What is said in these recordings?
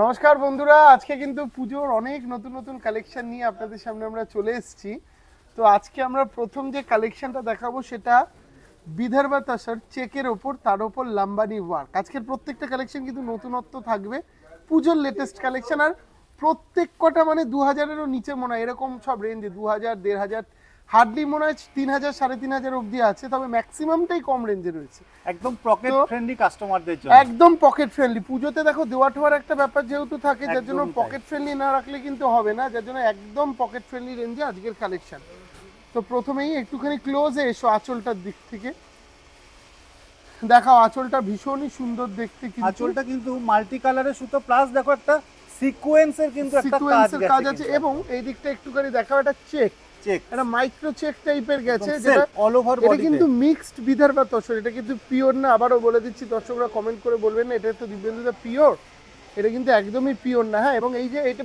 নমস্কার বন্ধুরা, আজকে কিন্তু পুজোর অনেক নতুন নতুন কালেকশন নিয়ে আপনাদের সামনে আমরা চলে এসেছি। তো আজকে আমরা প্রথম যে কালেকশনটা দেখাবো সেটা বিদর্ভ তসর চেকের ওপর, তার ওপর লাম্বানি ওয়ার্ক। আজকের প্রত্যেকটা কালেকশন কিন্তু নতুনত্ব থাকবে, পুজোর লেটেস্ট কালেকশন। আর প্রত্যেক কটা মানে 2000-এরও নিচে মনে হয়, এরকম সব রেঞ্জে 2000, 1500, হার্ডলি মনে হয় 3000, 3500 অবধি আছে, তবে ম্যাক্সিমামটাই কম রেঞ্জে রয়েছে। একদম পকেট ফ্রেন্ডলি কাস্টমারদের জন্য, একদম পকেট ফ্রেন্ডলি। পুজোতে দেখো দেওয়া ঠোয়ার একটা ব্যাপার যেহেতু থাকে, যার জন্য একদমই তাই। পকেট ফ্রেন্ডলি না রাখলে কিন্তু হবে না, যার জন্য একদম পকেট ফ্রেন্ডলি রেঞ্জে আজকের কালেকশন। তো প্রথমেই একটুখানি ক্লোজে এসো আঁচলটার দিক থেকে দেখাও। আঁচলটা ভীষণই সুন্দর দেখতে, কিন্তু আঁচলটা কিন্তু মাল্টি কালারের সুতো প্লাস দেখো একটা সিকোয়েন্সের কিন্তু একটা সিকোয়েন্সের কাজ আছে, কিন্তু এবং এই দিকটা একটুখানি দেখাও, এটা চেক, চেক এটা মাইক্রো চেক টাইপের গেছে, একদম যেটা self, all over এটা body কিন্তু তে। মিক্সড বিদর্ভ তসর, এটা কিন্তু পিওর না। আবারও বলে দিচ্ছি, দর্শকরা কমেন্ট করে বলবেন না এটা তো দিব্যেন্দুদা পিওর, এটা কিন্তু একদমই পিওর না। হ্যাঁ, এবং এই যে এটা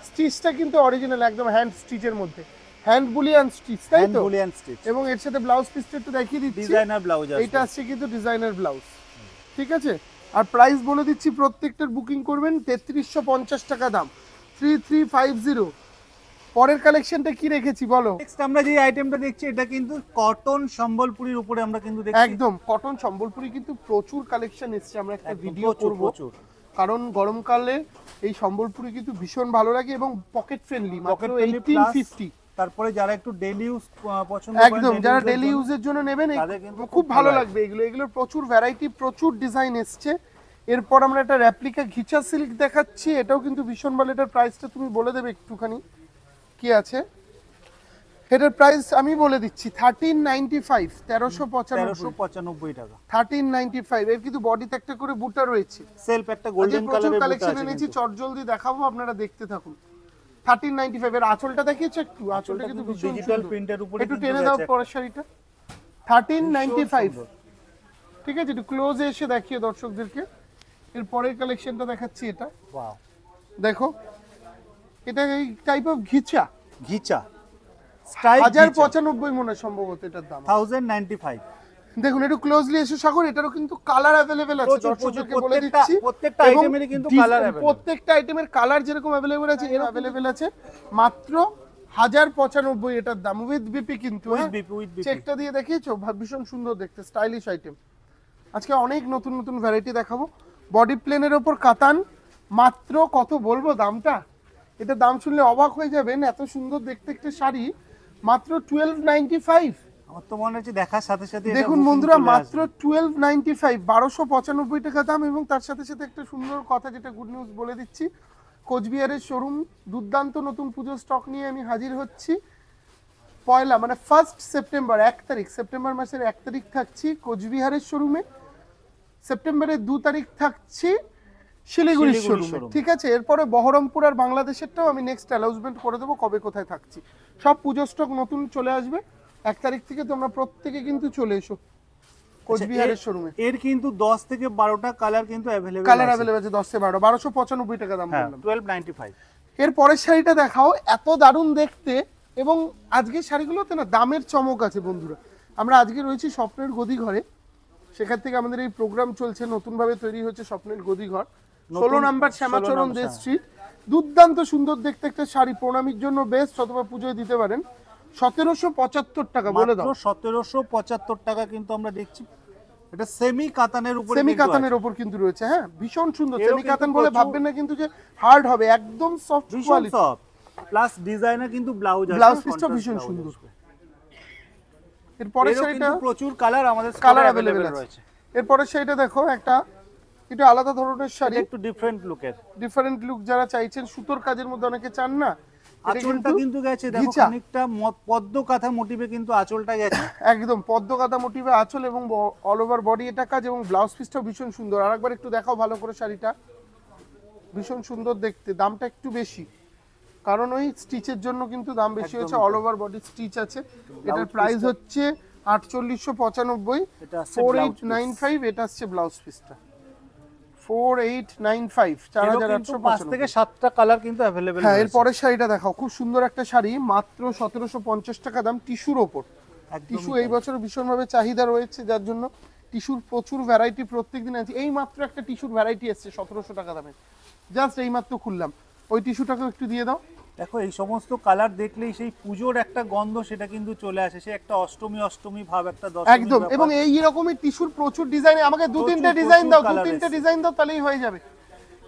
স্টিচটা কিন্তু অরিজিনাল, একদম হ্যান্ড স্টিচের মধ্যে, হ্যান্ড বুলিয়ান স্টিচ, তাই হ্যান্ড তো? বুলিয়ান স্টিচ এবং এর সাথে ব্লাউজ পিসটা একটু দেখিয়ে দিচ্ছি, ডিজাইনার ব্লাউজ আছে। এইটা আসছে কিন্তু ডিজাইনার ব্লাউজ, ঠিক আছে? আর প্রাইস বলে দিচ্ছি, প্রত্যেকটার বুকিং করবেন 3350 টাকা দাম, 3350। পরের কালেকশনটা কি রেখেছি বলো? নেক্সট আমরা যে আইটেমটা দেখছি এটা কিন্তু কটন সম্বলপুরির উপরে আমরা কিন্তু দেখছি, একদম কটন সম্বলপুরি, কিন্তু প্রচুর কালেকশন এসছে, আমরা একটা একদম ভিডিও প্রচুর করব, প্রচুর কারণ গরমকালে এই সম্বলপুরি কিন্তু ভীষণ ভালো লাগে এবং পকেট ফ্রেন্ডলি, মাত্র পকেট ফ্রেন্ডলি 1850। তারপরে যারা একটু ডেইলি ইউজ পছন্দ একদম, যারা ডেইলি ইউজের জন্য নেবেন তাদের কিন্তু খুব খুব ভালো ভালো লাগবে এগুলো। এগুলোর প্রচুর ভ্যারাইটি, প্রচুর ডিজাইন এসছে। এরপর আমরা একটা রেপ্লিকা ঘিচা সিল্ক দেখাচ্ছি, এটাও কিন্তু ভীষণ ভালো। এটার প্রাইসটা তুমি বলে দেবে একটুখানি কি আছে? এটার প্রাইস আমি বলে দিচ্ছি 1395, 1395 টাকা। 1395। এর কিন্তু বডিতে একটা করে বুটা রয়েছে, সেলফ একটা গোল্ডেন প্রচুর কালারের কালেকশন এনেছি, চটজলদি দেখাবো, আপনারা দেখতে থাকুন। 1395 এর আঁচলটা দেখিয়েছো একটু, আঁচলটা কিন্তু ভীষণ ডিজিটাল সুন্দর। প্রিন্টের উপরে একটু কিন্তু টেনে দাও রয়েছে পরের শাড়িটা। 1395, সুন্দর। ঠিক আছে? একটু ক্লোজে এসে দেখিয়ে দর্শকদেরকে। এর পরের কালেকশনটা দেখাচ্ছি, এটা ওয়াও, দেখো, এটা এই type of ghicha, ghicha style 1095 মনে হয় সম্ভবত এটার দাম। 1095। দেখুন একটু ক্লোজলি এসে সাগর, এটারও কিন্তু কালার অ্যাভেলেবেল আছে, প্রচুর, দর্শকদেরকে প্রচুর, বলে দিচ্ছি। প্রত্যেকটা এবং আইটেমেরই কিন্তু কালার অ্যাভেলেবল। প্রত্যেকটা আইটেমের কালার যেরকম অ্যাভেলেবেল আছে, এর অ্যাভেলেবেল আছে। মাত্র 1095 এটার দাম, উইথ বিপি কিন্তু। With BP, with BP. চেকটা দিয়ে দেখিয়েছো, ভীষণ সুন্দর দেখতে, স্টাইলিশ আইটেম। আজকে অনেক নতুন নতুন ভ্যারাইটি দেখাবো। বডি প্লেনের ওপর কাতান, মাত্র কত বলবো দামটা, এটা দাম শুনলে অবাক হয়ে যাবেন, এত সুন্দর দেখতে একটা শাড়ি, মাত্র 1295। আমার তো মনে হচ্ছে দেখার সাথে সাথে দেখুন বন্ধুরা, মাত্র 1295, 1295 টাকা দাম। এবং তার সাথে সাথে একটা সুন্দর কথা, যেটা গুড নিউজ বলে দিচ্ছি, কোচবিহারের শোরুম দুর্দান্ত নতুন পুজো স্টক নিয়ে আমি হাজির হচ্ছি। পয়লা মানে 1 সেপ্টেম্বর, 1 তারিখ, সেপ্টেম্বর মাসের 1 তারিখ থাকছি কোচবিহারের শোরুমে, সেপ্টেম্বরের 2 তারিখ থাকছি শিলিগুড়ির শোরুমে, ঠিক আছে? এরপরে বহরমপুর আর বাংলাদেশেরটাও আমি নেক্সট অ্যানাউন্সমেন্ট করে দেবো কবে কোথায় থাকছি। সব পুজো স্টক নতুন চলে আসবে 1 তারিখ থেকে, তোমরা প্রত্যেকে কিন্তু চলে এসো কোচবিহারের শোরুমে। এর কিন্তু 10 থেকে 12টা কালার কিন্তু অ্যাভেলেবল কালার অ্যাভেলেবল আছে, 10 থেকে 12, 1295 টাকা দাম বললাম। 1295। এর পরের শাড়িটা দেখাও, এত দারুণ দেখতে, এবং আজকের শাড়িগুলোতে না দামের চমক আছে বন্ধুরা। আমরা আজকে রয়েছি স্বপ্নের গদি ঘরে, সেখান থেকে আমাদের এই প্রোগ্রাম চলছে, নতুনভাবে তৈরি হচ্ছে স্বপ্নের গদি ঘর, 16 নম্বর শ্যামাচরণ দে স্ট্রিট। দুর্দান্ত সুন্দর দেখতে একটা শাড়ি, প্রণামীর জন্য বেস্ট, অথবা পুজোয় দিতে পারেন। 1775 টাকা বলে দাও। 1775 টাকা কিন্তু আমরা দেখছি। এটা সেমি কাতানের উপরে, সেমি কাতানের উপর কিন্তু রয়েছে। হ্যাঁ, ভীষণ সুন্দর। সেমি কাতান বলে ভাববেন না কিন্তু যে হার্ড হবে, একদম সফট কোয়ালিটি, প্লাস ডিজাইনার কিন্তু ব্লাউজ আছে, ব্লাউজ পিসটা ভীষণ সুন্দর। এরপরের শাড়িটা প্রচুর কালার আমাদের কালার অ্যাভেলেবেল আছে। এরপরের শাড়িটা দেখো, একটা একটু আলাদা ধরনের শাড়ি, একটু ডিফারেন্ট লুকের, ডিফারেন্ট লুক যারা চাইছেন, সুতোর কাজের মধ্যে অনেকে চান না, আঁচলটা কিন্তু গেছে দেখো খানিকটা পদ্ম কাঁথা মোটিভে কিন্তু আঁচলটা গেছে, একদম পদ্ম কাঁথা মোটিভে আঁচল, এবং অল ওভার বডি এটা কাজ, এবং ব্লাউজ পিসটাও ভীষণ সুন্দর। আরেকবার একটু দেখাও ভালো করে শাড়িটা, ভীষণ সুন্দর দেখতে। দামটা একটু বেশি, কারণ ওই স্টিচের জন্য কিন্তু দাম বেশি হয়েছে, অল ওভার বডি স্টিচ আছে। এটার প্রাইস হচ্ছে 4895, এটা আছে 4895। এটা আসছে ব্লাউজ পিসটা 4895, 4895 থেকে 7টা কালার কিন্তু अवेलेबल। হ্যাঁ, এর পরের শাড়িটা দেখাও, খুব সুন্দর একটা শাড়ি, মাত্র 1750 টাকা দাম, টিস্যুর ওপর। টিস্যু এই বছর ভীষণভাবে চাহিদা রয়েছে, যার জন্য টিস্যুর প্রচুর ভ্যারাইটি প্রত্যেকদিন আছে। এই মাত্র একটা টিস্যুর ভ্যারাইটি এসছে 1700 টাকা দামে, জাস্ট এইমাত্র খুললাম। ওই টিস্যুটাকে একটু দিয়ে দাও। দেখো এই সমস্ত কালার দেখলেই সেই পুজোর একটা গন্ধ সেটা কিন্তু চলে আসে, সে একটা অষ্টমী ভাব, একটা দশমী একদম। এবং এই রকমই টিস্যুর প্রচুর ডিজাইন, আমাকে দু তিনটে ডিজাইন দাও, দু তিনটে ডিজাইন দাও তাহলেই হয়ে যাবে।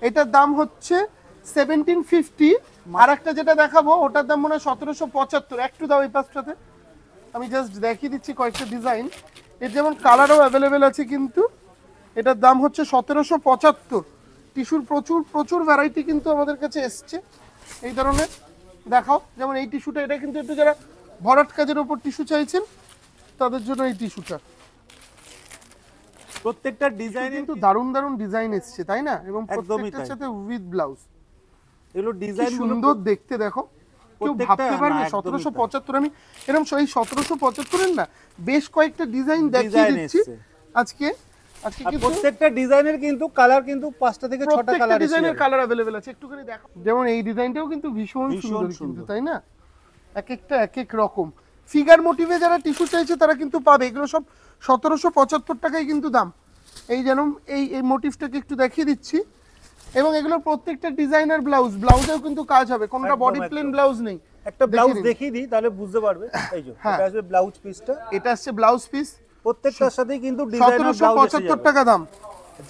এটার দাম হচ্ছে 1750। আর একটা যেটা দেখাবো ওটার দাম মনে হয় 1775। একটু দাও এই পাশটাতে, আমি জাস্ট দেখিয়ে দিচ্ছি কয়েকটা ডিজাইন। এর যেমন কালারও অ্যাভেলেবেল আছে, কিন্তু এটার দাম হচ্ছে 1775। টিস্যুর প্রচুর প্রচুর ভ্যারাইটি কিন্তু আমাদের কাছে এসছে এই ধরনের। দেখাও, যেমন এই টিস্যুটা, এটা কিন্তু একটু যারা ভরাট কাজের উপর টিস্যু চাইছেন তাদের জন্য এই টিস্যুটা। প্রত্যেকটা ডিজাইন কিন্তু দারুণ দারুণ ডিজাইন এসছে, তাই না? এবং একদমই প্রত্যেকটার তাই। সাথে উইথ ব্লাউজ। এগুলো ডিজাইন সুন্দর দেখতে, দেখো। কেউ ভাবতে পারবে 1775? আমি এরকম এই 1775 এর না বেশ কয়েকটা ডিজাইন দেখিয়ে দিচ্ছি আজকে। কিন্তু প্রত্যেকটা ডিজাইনের কিন্তু কালার কিন্তু 5টা থেকে 6টা কালার আছে, ডিজাইনের কালার अवेलेबल আছে। একটুখানি দেখো, যেমন এই ডিজাইনটাও কিন্তু ভীষণ সুন্দর কিন্তু, তাই না? এক একটা এক এক রকম ফিগার মোটিভে যারা টিস্যু চাইছে তারা কিন্তু পাবে। এগুলো সব 1775 টাকায় কিন্তু দাম। এই যেমন এই মোটিভটাকে একটু দেখিয়ে দিচ্ছি। এবং এগুলো প্রত্যেকটা ডিজাইনার ব্লাউজ, ব্লাউজেও কিন্তু কাজ হবে, কোনটা বডি প্লেন ব্লাউজ নেই। একটা ব্লাউজ দেখিয়ে দিই তাহলে বুঝতে পারবে। এই যে এটা আসবে ব্লাউজ পিসটা, এটা আসছে ব্লাউজ পিস, প্রত্যেকটার সাথেই কিন্তু ডিজাইনার ব্লাউজ আছে। 1775 টাকা দাম।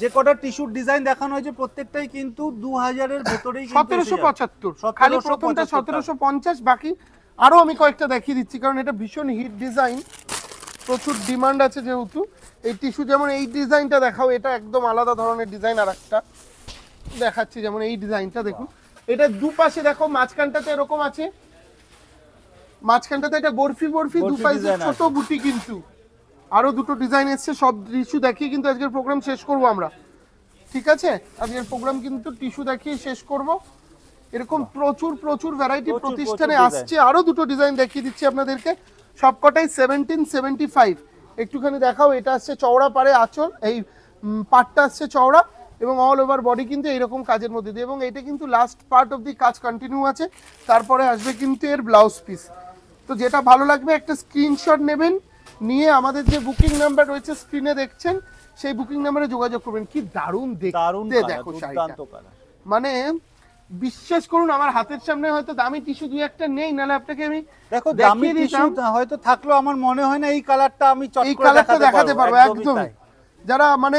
যে কটা টিস্যুর ডিজাইন দেখানো হয়েছে প্রত্যেকটাই কিন্তু 2000 এর ভেতরেই কিন্তু 1775। খালি প্রথমটা 1750, বাকি আরো আমি কয়েকটা দেখিয়ে দিচ্ছি কারণ এটা ভীষণ হিট ডিজাইন, প্রচুর ডিমান্ড আছে যেহেতু। এই টিস্যু যেমন এই ডিজাইনটা দেখাও, এটা একদম আলাদা ধরনের ডিজাইন। আর একটা দেখাচ্ছি, যেমন এই ডিজাইনটা দেখুন। এটা দুপাশে দেখো, মাঝখানটাতে এরকম আছে, মাঝখানটাতে এটা বরফি বরফি, দুপাশে ছোট বুটি। কিন্তু আরো দুটো ডিজাইন এসছে, সব টিস্যু দেখিয়ে কিন্তু আজকের প্রোগ্রাম শেষ করব আমরা, ঠিক আছে? আজকের প্রোগ্রাম কিন্তু টিস্যু দেখিয়ে শেষ করব। এরকম প্রচুর প্রচুর ভ্যারাইটি প্রতিষ্ঠানে আসছে। আরো দুটো ডিজাইন দেখিয়ে দিচ্ছি আপনাদেরকে, সবকটাই 1775। একটুখানি দেখাও। এটা আসছে চওড়া পাড়ে আঁচল, এই পাটটা আসছে চওড়া এবং অল ওভার বডি কিন্তু এইরকম কাজের মধ্যে দিয়ে। এবং এটা কিন্তু লাস্ট পার্ট অফ দি কাজ কন্টিনিউ আছে, তারপরে আসবে কিন্তু এর ব্লাউজ পিস। তো যেটা ভালো লাগবে একটা স্ক্রিনশট নেবেন, নিয়ে আমাদের যে বুকিং নাম্বার রয়েছে স্ক্রিনে দেখছেন সেই বুকিং নাম্বারে যোগাযোগ করবেন। কি দারুণ দেখতে দেখো শাড়িটা, মানে বিশ্বাস করুন আমার হাতের সামনে হয়তো দামি টিস্যু দুই একটা নেই, নালে আপনাকে আমি দেখো দামি টিস্যু হয়তো থাকলেও আমার মনে হয় না এই কালারটা আমি চট করে দেখাতে পারবো। একদম, যারা মানে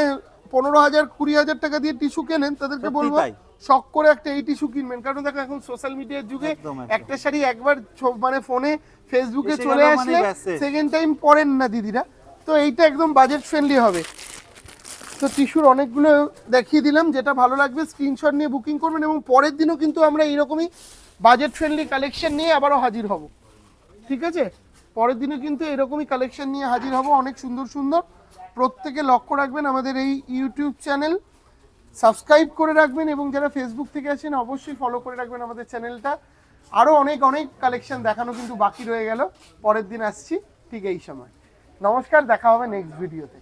15,000 20,000 টাকা দিয়ে টিস্যু কেনেন তাদেরকে বলবো শখ করে একটা এই টিস্যু কিনবেন। কারণ দেখো এখন সোশ্যাল মিডিয়ার যুগে একটা শাড়ি একবার মানে ফোনে ফেসবুকে চলে আসলে সেকেন্ড টাইম পরেন না দিদিরা, তো এইটা একদম বাজেট ফ্রেন্ডলি হবে। তো টিস্যুর অনেকগুলো দেখিয়ে দিলাম, যেটা ভালো লাগবে স্ক্রিনশট নিয়ে বুকিং করবেন। এবং পরের দিনও কিন্তু আমরা এইরকমই বাজেট ফ্রেন্ডলি কালেকশন নিয়ে আবারও হাজির হব, ঠিক আছে? পরের দিনও কিন্তু এরকমই কালেকশন নিয়ে হাজির হব, অনেক সুন্দর সুন্দর। প্রত্যেকে লক্ষ্য রাখবেন আমাদের এই ইউটিউব চ্যানেল, সাবস্ক্রাইব করে রাখবেন এবং যারা ফেসবুক থেকে আসেন অবশ্যই ফলো করে রাখবেন আমাদের চ্যানেলটা। আরও অনেক অনেক কালেকশন দেখানো কিন্তু বাকি রয়ে গেল, পরের দিন আসছি ঠিক এই সময়। নমস্কার, দেখা হবে নেক্সট ভিডিওতে।